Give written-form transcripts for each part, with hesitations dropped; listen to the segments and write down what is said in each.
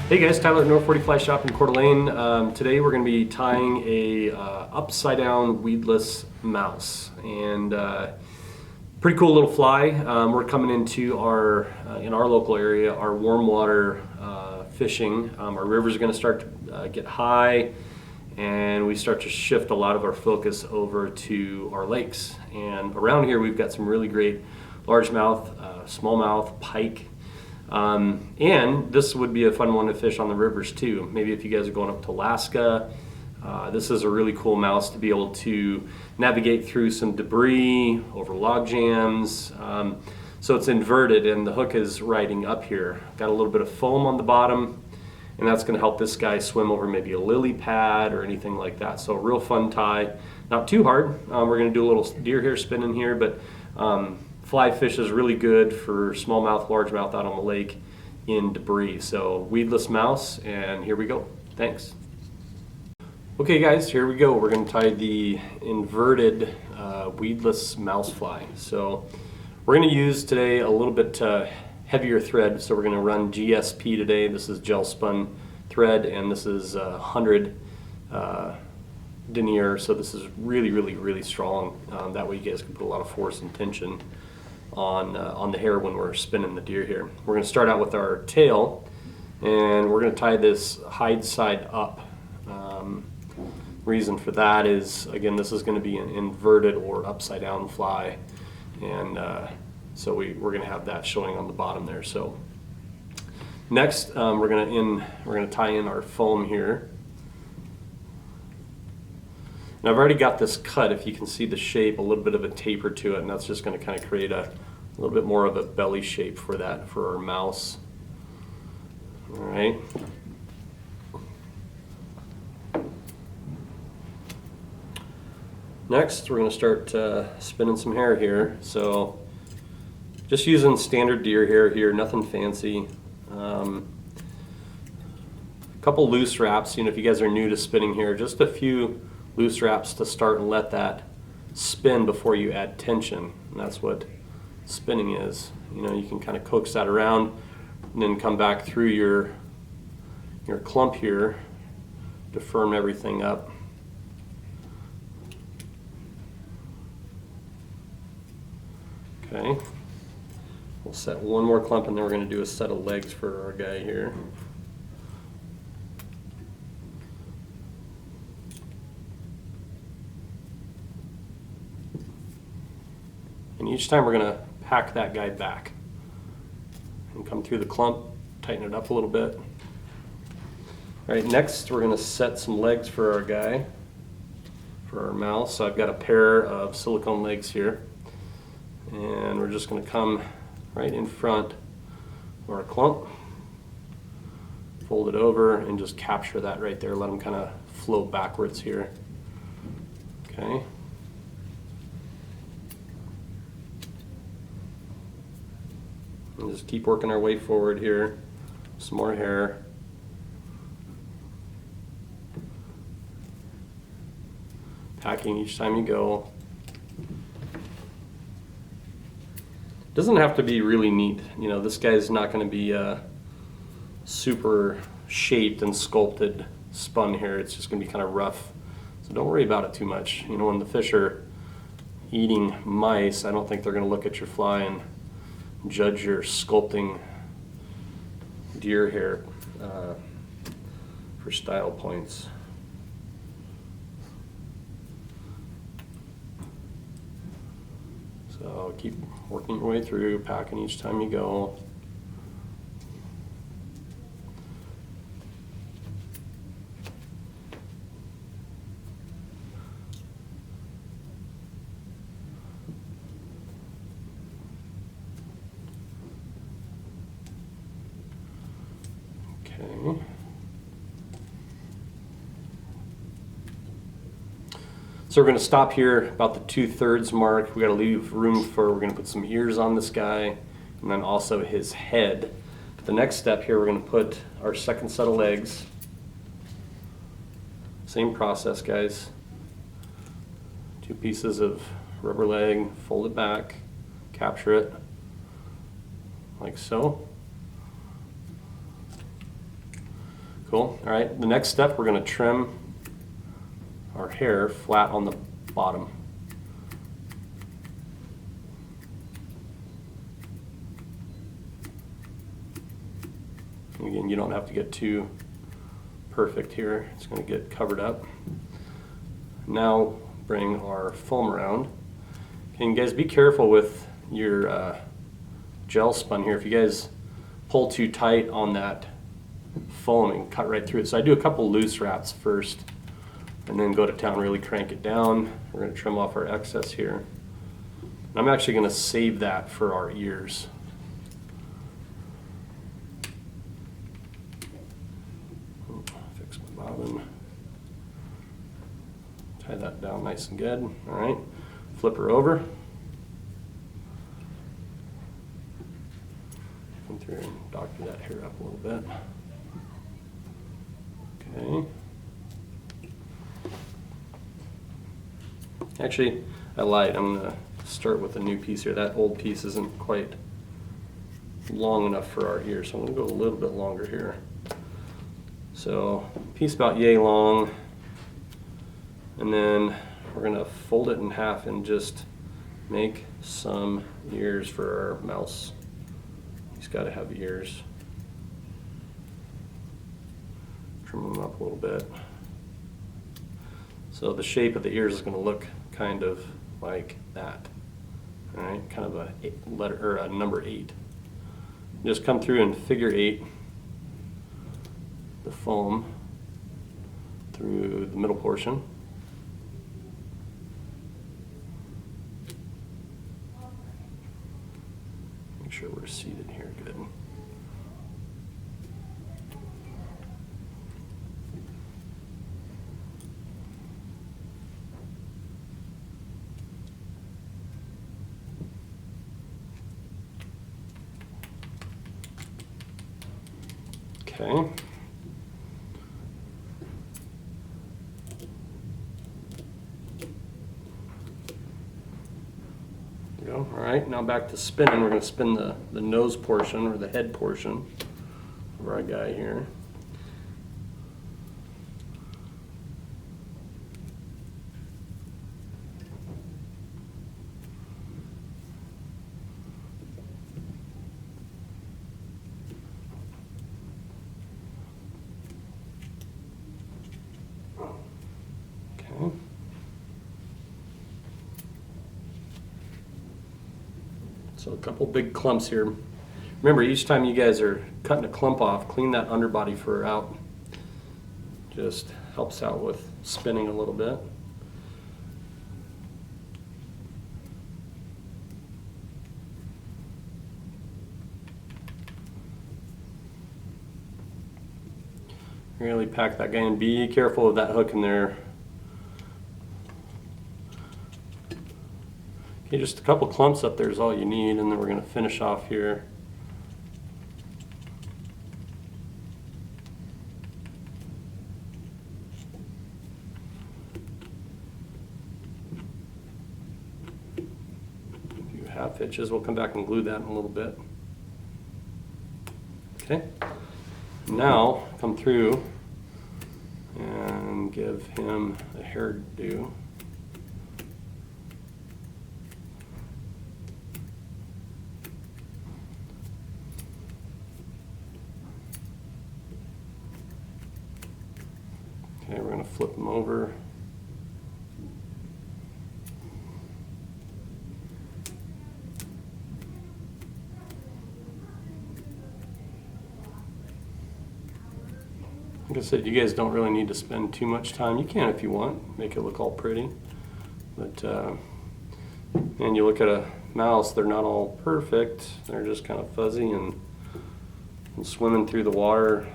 Hey guys, Tyler at North 40 Fly Shop in Coeur d'Alene. Today we're going to be tying a upside down weedless mouse, and pretty cool little fly. We're coming into our in our local area, our warm water fishing. Our rivers are going to start to get high, and we start to shift a lot of our focus over to our lakes. And around here we've got some really great largemouth, smallmouth, pike. And this would be a fun one to fish on the rivers too. Maybe if you guys are going up to Alaska, this is a really cool mouse to be able to navigate through some debris, over log jams. So it's inverted and the hook is riding up here. Got a little bit of foam on the bottom, and that's going to help this guy swim over maybe a lily pad or anything like that. So a real fun tie, not too hard. We're going to do a little deer hair spinning here, but fly fish is really good for smallmouth, largemouth out on the lake in debris. So weedless mouse, and here we go. Thanks. Okay guys, here we go. We're going to tie the inverted weedless mouse fly. So we're going to use today a little bit heavier thread. So we're going to run GSP today. This is gel spun thread, and this is 100 denier. So this is really strong. That way you guys can put a lot of force and tension on the hair when we're spinning the deer hair. We're going to start out with our tail, and we're going to tie this hide side up. Reason for that is, again, this is going to be an inverted or upside down fly, and so we're going to have that showing on the bottom there. So next, we're going to tie in our foam here. And I've already got this cut, if you can see the shape, a little bit of a taper to it, and that's just going to kind of create a little bit more of a belly shape for that, for our mouse. All right. Next, we're going to start spinning some hair here. So just using standard deer hair here, nothing fancy. A couple loose wraps. You know, if you guys are new to spinning here, just a few loose wraps to start and let that spin before you add tension. And that's what spinning is. You know, you can kind of coax that around and then come back through your clump here to firm everything up. Okay, we'll set one more clump, and then we're going to do a set of legs for our guy here. And each time we're going to pack that guy back and come through the clump, tighten it up a little bit. All right, next we're going to set some legs for our guy, for our mouse. So I've got a pair of silicone legs here, and we're just going to come right in front of our clump, fold it over, and just capture that right there. Let them kind of float backwards here. Okay. And just keep working our way forward here. Some more hair. Packing each time you go. Doesn't have to be really neat. You know, this guy's not going to be super shaped and sculpted spun here. It's just going to be kind of rough. So don't worry about it too much. You know, when the fish are eating mice, I don't think they're going to look at your fly and judge your sculpting deer hair for style points. So keep working your way through, packing each time you go. Okay. So we're going to stop here about the 2/3 mark. We got to leave room for, we're going to put some ears on this guy, and then also his head. The next step here, we're going to put our second set of legs. Same process, guys. 2 pieces of rubber leg, fold it back, capture it like so. Cool. All right, the next step, we're going to trim our hair flat on the bottom. Again, you don't have to get too perfect here. It's going to get covered up. Now bring our foam around. And guys, be careful with your gel spun here. If you guys pull too tight on that foam and cut right through it. So I do a couple loose wraps first and then go to town, really crank it down. We're going to trim off our excess here. And I'm actually going to save that for our ears. Fix my bobbin. Tie that down nice and good. All right, flip her over. Come through and doctor that hair up a little bit. Okay. Actually, I lied. I'm going to start with a new piece here. That old piece isn't quite long enough for our ear, so I'm going to go a little bit longer here. So, piece about yay long. And then we're going to fold it in half and just make some ears for our mouse. He's got to have ears. Trim them up a little bit. So the shape of the ears is going to look kind of like that. All right, kind of a letter or a number 8. Just come through and figure 8 the foam through the middle portion. Make sure we're seated here good. Okay. Go. All right, now back to spinning. We're going to spin the nose portion or the head portion of our guy here. Okay. So a couple big clumps here. Remember, each time you guys are cutting a clump off, clean that underbody fur out. Just helps out with spinning a little bit. Really pack that guy in. Be careful of that hook in there. Okay, just a couple clumps up there is all you need, and then we're going to finish off here. A few half hitches. We'll come back and glue that in a little bit. Okay. Now come through and give him a hairdo. Okay, we're going to flip them over. Like I said, you guys don't really need to spend too much time. You can if you want, make it look all pretty. But, and you look at a mouse, they're not all perfect. They're just kind of fuzzy and swimming through the water,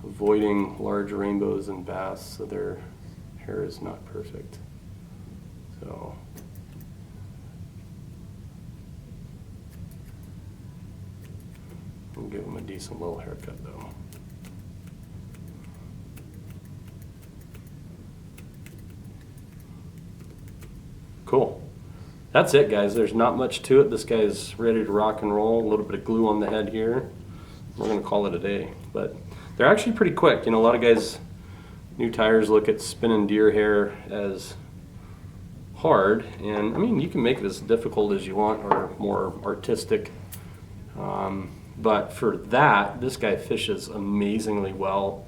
avoiding large rainbows and bass, so their hair is not perfect. So we'll give them a decent little haircut though. Cool. That's it, guys. There's not much to it. This guy's ready to rock and roll. A little bit of glue on the head here. We're going to call it a day. But they're actually pretty quick. You know, a lot of guys, new tires, look at spinning deer hair as hard, and I mean, you can make it as difficult as you want or more artistic. But for that, this guy fishes amazingly well.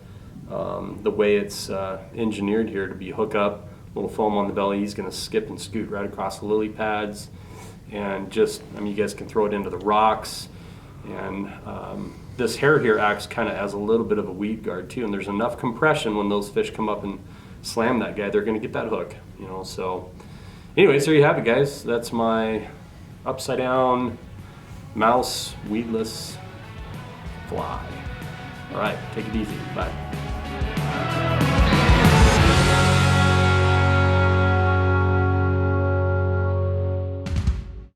The way it's engineered here to be hook up, little foam on the belly, he's going to skip and scoot right across the lily pads, and just, I mean, you guys can throw it into the rocks, and this hair here acts kind of as a little bit of a weed guard too, and there's enough compression when those fish come up and slam that guy, they're going to get that hook, you know. So anyways, there you have it, guys. That's my upside down mouse weedless fly. All right, take it easy. Bye.